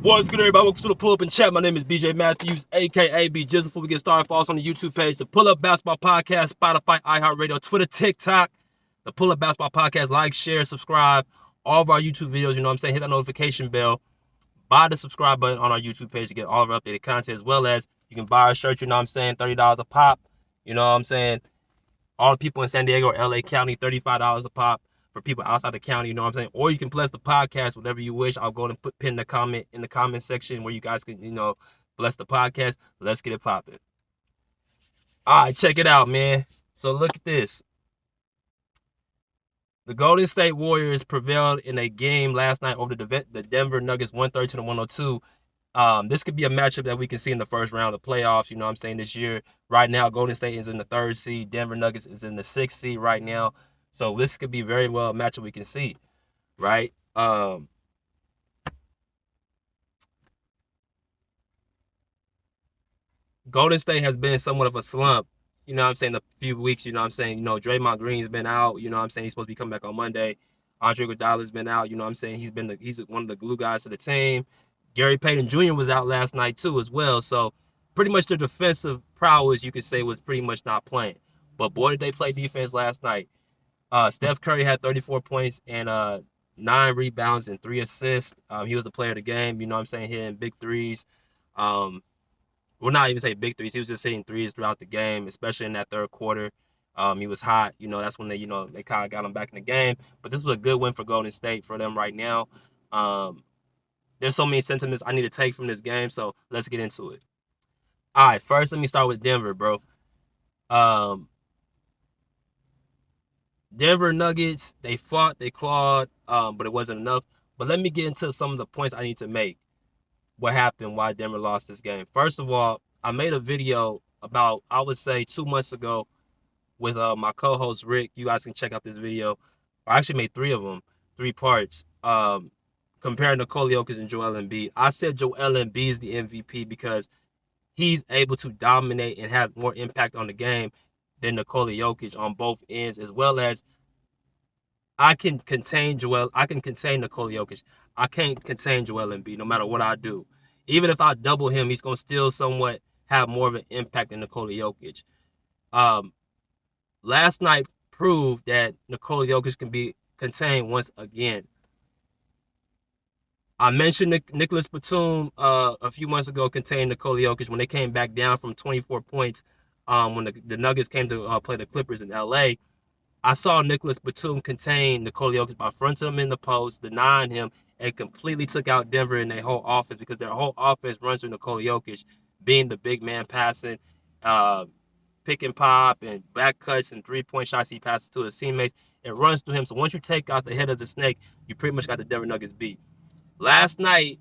What's good, everybody? Welcome to the Pull Up and Chat. My name is BJ Mathews, aka B. Just before we get started, follow us on the YouTube page, the Pull Up Basketball Podcast, Spotify, Iheartradio, Twitter, TikTok, the Pull Up Basketball Podcast. Like, share, subscribe, all of our YouTube videos. You know what I'm saying? Hit that notification bell. Buy the subscribe button on our YouTube page to get all of our updated content, as well as you can buy our shirt. You know what I'm saying? $30 a pop. You know what I'm saying? All the people in San Diego or LA County, $35 a pop. For people outside the county, you know what I'm saying? Or you can bless the podcast, whatever you wish. I'll go and pin the comment in the comment section where you guys can, bless the podcast. Let's get it popping. All right, check it out, man. So look at this. The Golden State Warriors prevailed in a game last night over the Denver Nuggets 113-102. This could be a matchup that we can see in the first round of the playoffs, you know what I'm saying, this year. Right now, Golden State is in the 3rd seed. Denver Nuggets is in the 6th seed right now. So this could be very well a matchup we can see, right? Golden State has been somewhat of a slump, you know what I'm saying, a few weeks, you know what I'm saying. Draymond Green's been out, you know what I'm saying. He's supposed to be coming back on Monday. Andre Iguodala's been out, you know what I'm saying. He's one of the glue guys to the team. Gary Payton Jr. was out last night too as well. So pretty much their defensive prowess, you could say, was pretty much not playing. But boy, did they play defense last night. Steph Curry had 34 points and 9 rebounds and 3 assists. He was the player of the game, you know what I'm saying, hitting big threes. Well, not even say big threes. He was just hitting threes throughout the game, especially in that third quarter. He was hot. That's when they kind of got him back in the game. But this was a good win for Golden State for them right now. There's so many sentiments I need to take from this game, so let's get into it. All right, first let me start with Denver, bro. Denver Nuggets, they fought, they clawed, but it wasn't enough. But let me get into some of the points I need to make. What happened, why Denver lost this game. First of all, I made a video about, I would say, 2 months ago with my co-host Rick. You guys can check out this video. I actually made 3 of them, 3 parts, comparing Nikola Jokic and Joel Embiid. I said Joel Embiid is the MVP because he's able to dominate and have more impact on the game than Nikola Jokic on both ends, as well as I can contain Nikola Jokic. I can't contain Joel Embiid no matter what I do. Even if I double him, he's going to still somewhat have more of an impact than Nikola Jokic. Last night proved that Nikola Jokic can be contained once again. I mentioned Nicholas Batum a few months ago contained Nikola Jokic when they came back down from 24 points when the Nuggets came to play the Clippers in L.A. I saw Nicholas Batum contain Nikola Jokic by fronting him in the post, denying him, and completely took out Denver in their whole offense because their whole offense runs through Nikola Jokic, being the big man passing, pick and pop, and back cuts and 3-point shots he passes to his teammates. It runs through him. So once you take out the head of the snake, you pretty much got the Denver Nuggets beat. Last night,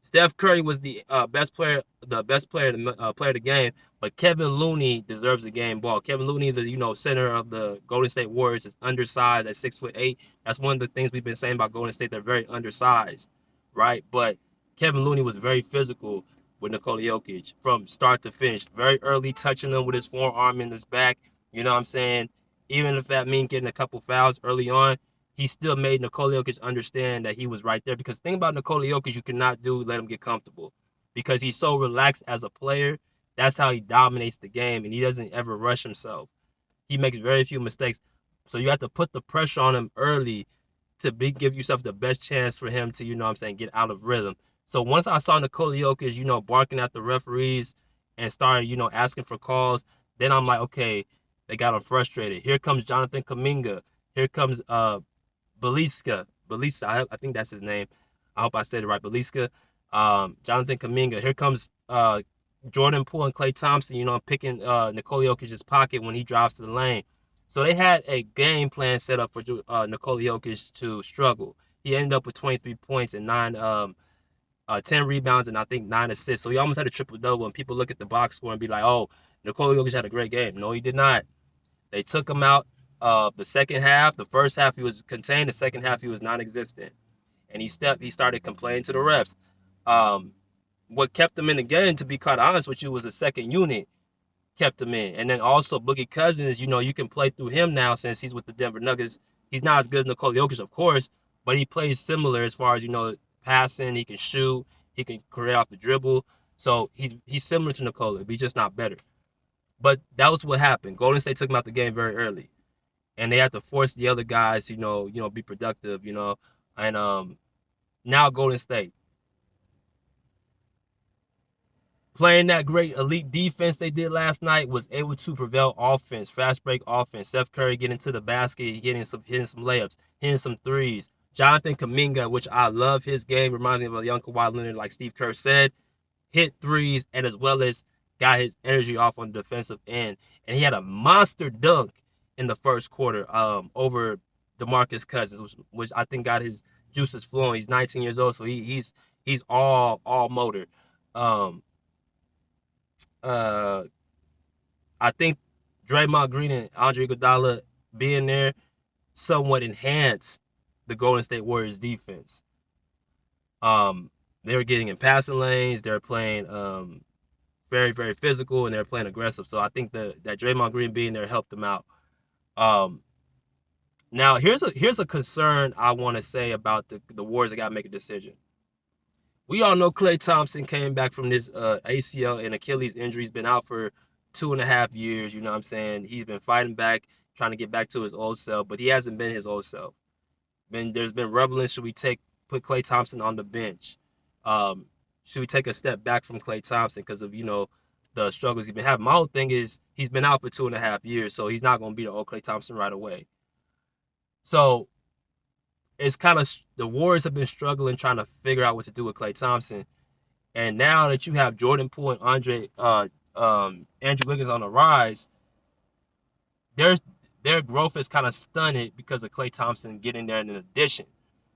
Steph Curry was the best player of the game, but Kevin Looney deserves the game ball. Kevin Looney, the center of the Golden State Warriors, is undersized at 6'8". That's one of the things we've been saying about Golden State. They're very undersized, right? But Kevin Looney was very physical with Nikola Jokic from start to finish. Very early, touching him with his forearm in his back. You know what I'm saying? Even if that means getting a couple fouls early on, he still made Nikola Jokic understand that he was right there. Because the thing about Nikola Jokic, you cannot let him get comfortable. Because he's so relaxed as a player. That's how he dominates the game, and he doesn't ever rush himself. He makes very few mistakes. So you have to put the pressure on him early to give yourself the best chance for him to, get out of rhythm. So once I saw Nikola Jokic, barking at the referees and started, asking for calls, then I'm like, okay, they got him frustrated. Here comes Jonathan Kuminga. Here comes Belisa, I think that's his name. I hope I said it right. Belisa, Jonathan Kuminga. Here comes Jordan Poole and Klay Thompson, picking Nikola Jokic's pocket when he drives to the lane. So they had a game plan set up for Nikola Jokic to struggle. He ended up with 23 points and 10 rebounds and I think 9 assists. So he almost had a triple-double, and people look at the box score and be like, oh, Nikola Jokic had a great game. No, he did not. They took him out. The second half, the first half he was contained. The second half he was non-existent, and he started complaining to the refs. What kept him in the game, to be quite honest with you, was the second unit kept him in, and then also Boogie Cousins. You can play through him now since he's with the Denver Nuggets. He's not as good as Nikola Jokic, of course, but he plays similar as far as passing, he can shoot, he can create off the dribble. So he's similar to Nikola, but he's just not better. But that was what happened. Golden State took him out the game very early, and they had to force the other guys, be productive, and now Golden State playing that great elite defense they did last night was able to prevail offense, fast break offense. Steph Curry getting to the basket, hitting some layups, hitting some threes. Jonathan Kuminga, which I love his game, reminds me of a young Kawhi Leonard, like Steve Kerr said, hit threes and as well as got his energy off on the defensive end. And he had a monster dunk in the first quarter over DeMarcus Cousins, which I think got his juices flowing. He's 19 years old, so he's all motor. Um, uh, I think Draymond Green and Andre Iguodala being there somewhat enhanced the Golden State Warriors defense. They were getting in passing lanes. They're playing very, very physical, and they're playing aggressive. So I think that Draymond Green being there helped them out. Now here's a concern I want to say about the Warriors. That got to make a decision. We all know Klay Thompson came back from this ACL and Achilles injury. He's been out for 2.5 years. You know what I'm saying? He's been fighting back, trying to get back to his old self, but he hasn't been his old self. There's been rumblings. Should we put Klay Thompson on the bench? Should we take a step back from Klay Thompson because of the struggles he's been having? My whole thing is he's been out for 2.5 years, so he's not going to be the old Klay Thompson right away. So it's kind of the Warriors have been struggling trying to figure out what to do with Klay Thompson, and now that you have Jordan Poole and Andrew Wiggins on the rise, their growth is kind of stunted because of Klay Thompson getting there in an addition.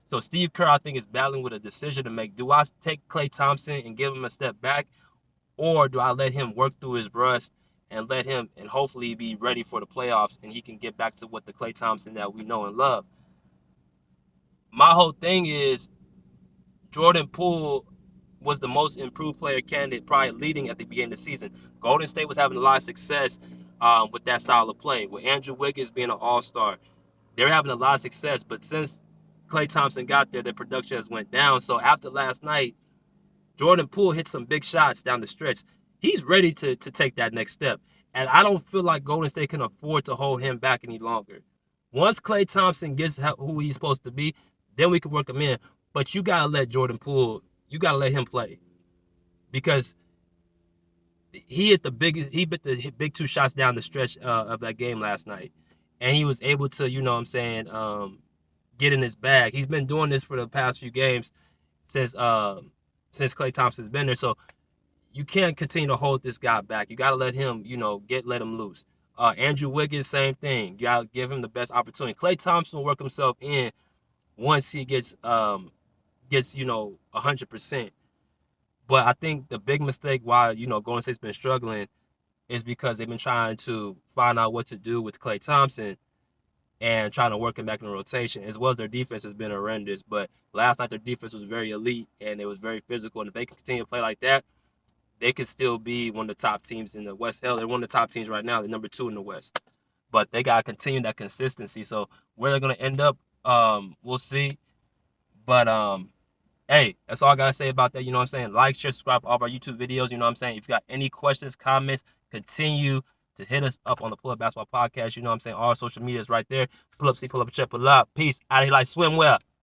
So Steve Kerr, I think, is battling with a decision to make. Do I take Klay Thompson and give him a step back, or do I let him work through his rust and let him and hopefully be ready for the playoffs and he can get back to what the Klay Thompson that we know and love? My whole thing is Jordan Poole was the most improved player candidate, probably leading at the beginning of the season. Golden State was having a lot of success with that style of play. With Andrew Wiggins being an all-star, they're having a lot of success. But since Klay Thompson got there, their production has went down. So after last night, Jordan Poole hit some big shots down the stretch. He's ready to take that next step. And I don't feel like Golden State can afford to hold him back any longer. Once Klay Thompson gets who he's supposed to be, then we can work him in. But you got to let Jordan Poole, you got to let him play. Because he hit the big two shots down the stretch of that game last night. And he was able to, get in his bag. He's been doing this for the past few games since Klay Thompson's been there. So you can't continue to hold this guy back. You got to let him, let him loose. Andrew Wiggins, same thing. You got to give him the best opportunity. Klay Thompson will work himself in once he gets 100%. But I think the big mistake why, Golden State's been struggling is because they've been trying to find out what to do with Klay Thompson and trying to work him back in the rotation, as well as their defense has been horrendous. But last night their defense was very elite and it was very physical. And if they can continue to play like that, they could still be one of the top teams in the West. Hell, they're one of the top teams right now. They're number 2 in the West. But they got to continue that consistency. So where they're going to end up, we'll see. But, hey, that's all I got to say about that. You know what I'm saying? Like, share, subscribe to all of our YouTube videos. You know what I'm saying? If you got any questions, comments, continue to hit us up on the Pull Up Basketball Podcast. You know what I'm saying? All our social media is right there. Pull up, see, pull up, check, pull up. Peace. Out of here like swimwear.